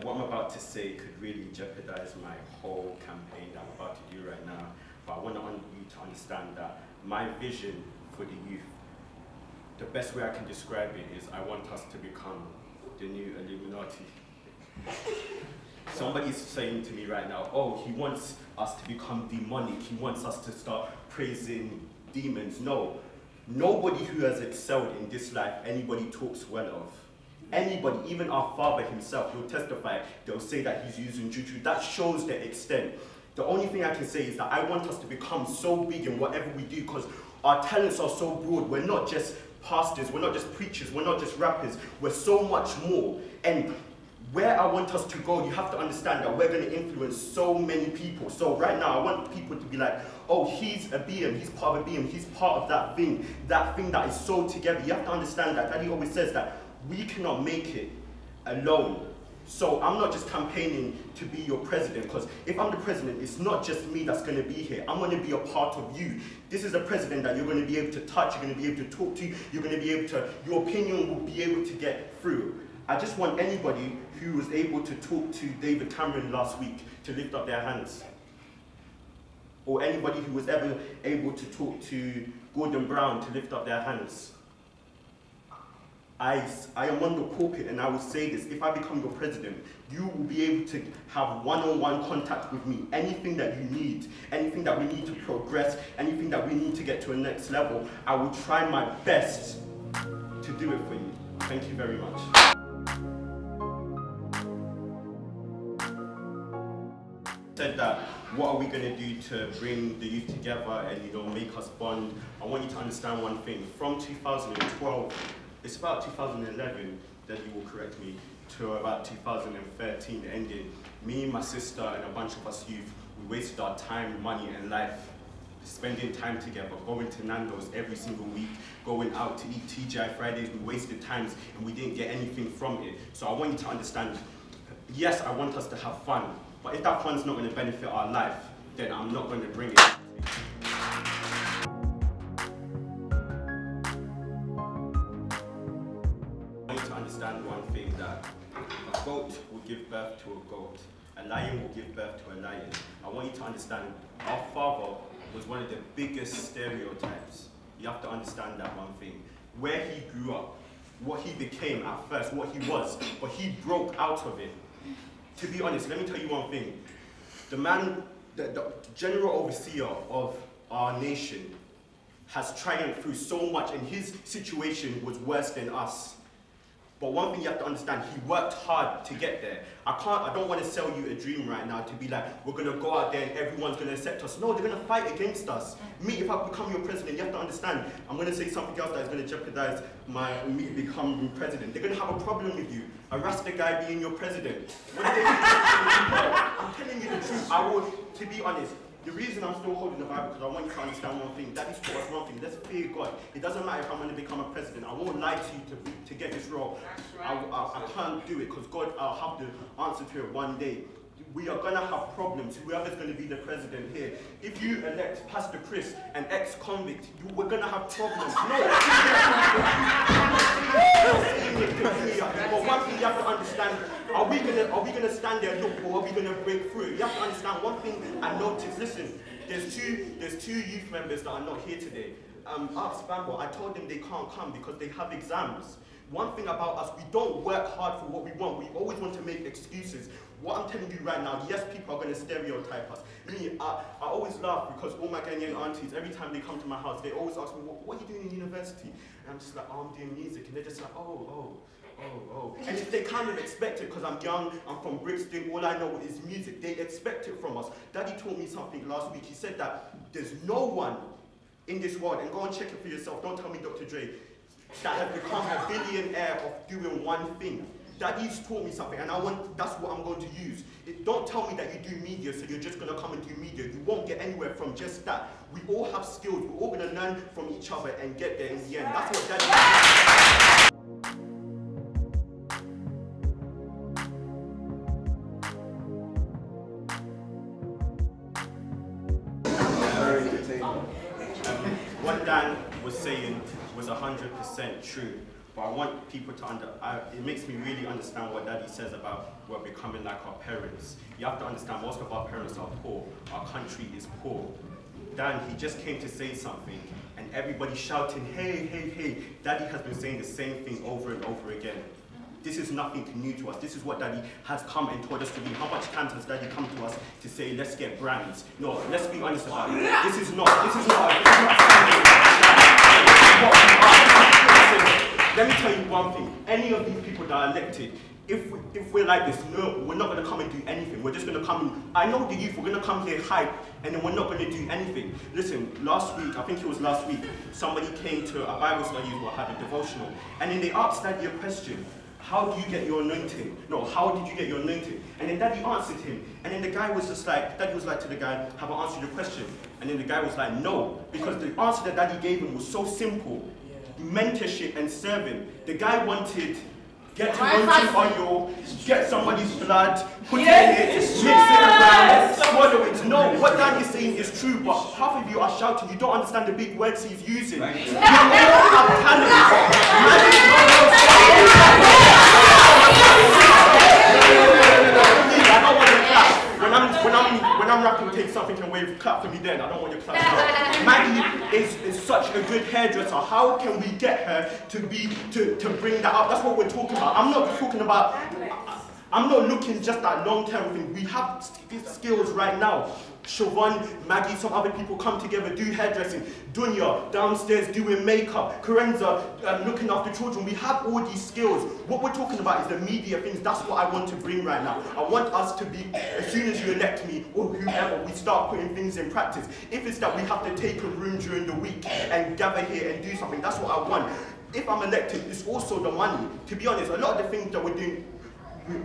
what I'm about to say could really jeopardize my whole campaign that I'm about to do right now. But I want you to understand that my vision for the youth, the best way I can describe it is I want us to become the new Illuminati. Somebody's saying to me right now, oh, he wants us to become demonic. He wants us to start praising demons. No, nobody who has excelled in this life, anybody talks well of. Anybody, even our father himself, he'll testify, they'll say that he's using juju. That shows the extent. The only thing I can say is that I want us to become so big in whatever we do, because our talents are so broad. We're not just pastors, we're not just preachers, we're not just rappers, we're so much more. And where I want us to go, you have to understand that we're going to influence so many people. So right now, I want people to be like, oh, he's Abbeam, he's part of Abbeam, he's part of that thing that is so together. You have to understand that. Daddy always says that we cannot make it alone. So I'm not just campaigning to be your president, because if I'm the president, it's not just me that's going to be here. I'm going to be a part of you. This is a president that you're going to be able to touch, you're going to be able to talk to, you're going to be able to, your opinion will be able to get through. I just want anybody who was able to talk to David Cameron last week to lift up their hands. Or anybody who was ever able to talk to Gordon Brown to lift up their hands. I am on the pulpit and I will say this: if I become your president, you will be able to have one-on-one contact with me. Anything that you need, anything that we need to progress, anything that we need to get to a next level, I will try my best to do it for you. Thank you very much. Said that, what are we going to do to bring the youth together and, you know, make us bond? I want you to understand one thing. From 2012, it's about 2011, then you will correct me, to about 2013 ending, me, my sister, and a bunch of us youth, we wasted our time, money, and life spending time together, going to Nando's every single week, going out to eat TGI Fridays. We wasted times and we didn't get anything from it. So I want you to understand, yes, I want us to have fun, but if that fun's not going to benefit our life, then I'm not going to bring it. Understand one thing, that a goat will give birth to a goat, a lion will give birth to a lion. I want you to understand, our father was one of the biggest stereotypes. You have to understand that one thing. Where he grew up, what he became at first, what he was, but he broke out of it. To be honest, let me tell you one thing. The man, the general overseer of our nation has triumphed through so much, and his situation was worse than us. But one thing you have to understand, he worked hard to get there. I don't want to sell you a dream right now to be like, we're going to go out there and everyone's going to accept us. No, they're going to fight against us. Me, if I become your president, you have to understand, I'm going to say something else that is going to jeopardize me becoming president. They're going to have a problem with you. A Rasta guy being your president. What are they going to do? I'm telling you the truth. I would, to be honest, the reason I'm still holding the Bible, because I want you to understand one thing. Daddy's taught us one thing. Let's fear God. It doesn't matter if I'm going to become a president. I won't lie to you to get this role. I can't do it, because God, I'll have the answer to it one day. We are going to have problems. Whoever's going to be the president here. If you elect Pastor Chris, an ex-convict, we're going to have problems. No. But one thing you have to understand, are we going to stand there and look, or are we going to break through? You have to understand one thing I noticed. Listen, there's two youth members that are not here today. Ask Bambo, I told them they can't come because they have exams. One thing about us, we don't work hard for what we want. We always want to make excuses. What I'm telling you right now, yes, people are going to stereotype us. Me, I always laugh because all my Ghanaian aunties, every time they come to my house, they always ask me, what are you doing in university? And I'm just like, oh, I'm doing music. And they're just like, oh. And they kind of expect it because I'm young, I'm from Brixton, all I know is music. They expect it from us. Daddy taught me something last week. He said that there's no one in this world, and go and check it for yourself, don't tell me Dr. Dre, that has become a billionaire of doing one thing. Daddy's taught me something, and that's what I'm going to use. Don't tell me that you do media, so you're just going to come and do media. You won't get anywhere from just that. We all have skills. We're all going to learn from each other and get there in the end. That's what Daddy what Dan was saying was 100% true. But I want people to it makes me really understand what Daddy says about we're becoming like our parents. You have to understand most of our parents are poor. Our country is poor. Dan, he just came to say something, and everybody shouting, hey, hey, hey. Daddy has been saying the same thing over and over again. This is nothing new to us. This is what Daddy has come and told us to do. How much times has Daddy come to us to say, let's get brands? No, let's be honest about it. This is not let me tell you one thing. Any of these people that are elected, if we're like this, no, we're not going to come and do anything. We're just going to come in. I know the youth, we're going to come here hype, and then we're not going to do anything. Listen, last week, I think it was last week, somebody came to a Bible study who had a devotional, and then they asked Daddy a question. How do you get your anointing? No, how did you get your anointing? And then Daddy answered him. And then the guy was just like, Daddy was like to the guy, have I answered your question? And then the guy was like, no, because the answer that Daddy gave him was so simple. Mentorship and serving. The guy wanted, get anointing oil, get somebody's blood, put it in it, mix it around, swallow it. No, what Daddy is saying is true, but half of you are shouting, you don't understand the big words he's using. You all have talent. When I'm rapping, take something away, clap for me then. I don't want your clap. Maggie is such a good hairdresser. How can we get her to bring that up? That's what we're talking about. I'm not talking about, I'm not looking just at long-term thing. We have skills right now. Siobhan, Maggie, some other people come together, do hairdressing. Dunya, downstairs doing makeup. Karenza, looking after children. We have all these skills. What we're talking about is the media things. That's what I want to bring right now. I want us to be, as soon as you elect me, or whoever, we start putting things in practice. If it's that we have to take a room during the week and gather here and do something, that's what I want. If I'm elected, it's also the money. To be honest, a lot of the things that we're doing,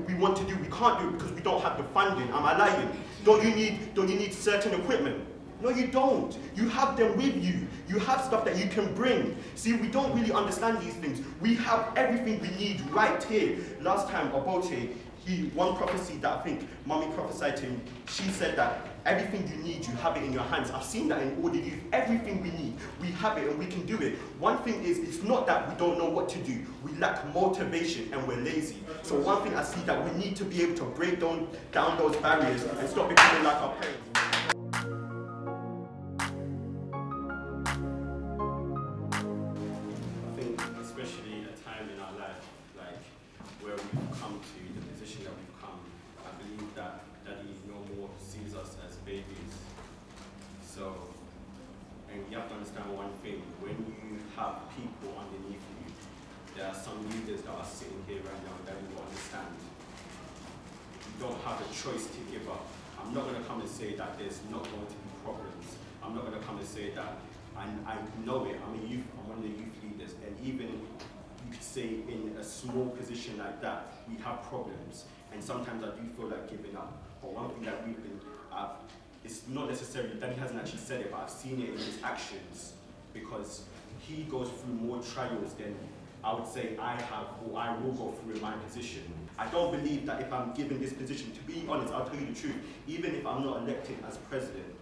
we want to do, we can't do it because we don't have the funding. Am I lying? Don't you need certain equipment? No, you don't. You have them with you. You have stuff that you can bring. See, we don't really understand these things. We have everything we need right here. Last time, Obote, one prophecy that I think Mommy prophesied to him, she said that everything you need, you have it in your hands. I've seen that in all the youth. Everything we need, we have it and we can do it. One thing is, it's not that we don't know what to do. We lack motivation and we're lazy. So one thing I see that we need to be able to break down those barriers and stop becoming like our parents. I think especially a time in our life, like where we've come to the position that we've come, I believe that Daddy no more sees us as babies. So, and you have to understand one thing, when you have people underneath you, there are some leaders that are sitting here right now that will understand. You don't have a choice to give up. I'm not going to come and say that there's not going to be problems. I'm not going to come and say that I know it. I'm one of the youth leaders, and even you could say in a small position like that, we have problems. And sometimes I do feel like giving up. But one thing that we've been, it's not necessarily, Daddy hasn't actually said it, but I've seen it in his actions, because he goes through more trials than I would say I have, or I will go through in my position. I don't believe that if I'm given this position, to be honest, I'll tell you the truth, even if I'm not elected as president,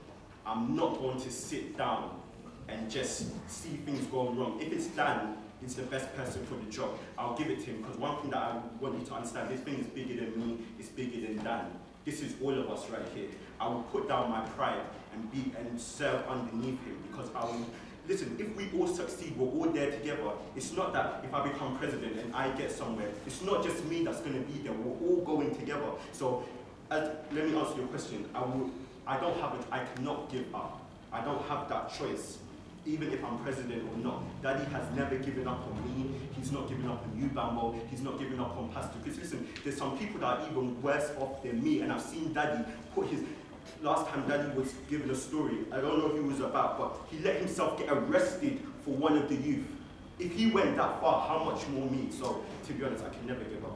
I'm not going to sit down and just see things going wrong. If it's Dan, he's the best person for the job, I'll give it to him, because one thing that I want you to understand, this thing is bigger than me, it's bigger than Dan. This is all of us right here. I will put down my pride and serve underneath him, because I will, listen, if we all succeed, we're all there together. It's not that if I become president and I get somewhere, it's not just me that's going to be there, we're all going together. So, let me answer your question. I cannot give up. I don't have that choice, even if I'm president or not. Daddy has never given up on me. He's not given up on you, Bambo. He's not given up on Pastor. Because listen, there's some people that are even worse off than me, and I've seen Daddy put his, last time Daddy was given a story, I don't know who it was about, but he let himself get arrested for one of the youth. If he went that far, how much more me? So, to be honest, I can never give up.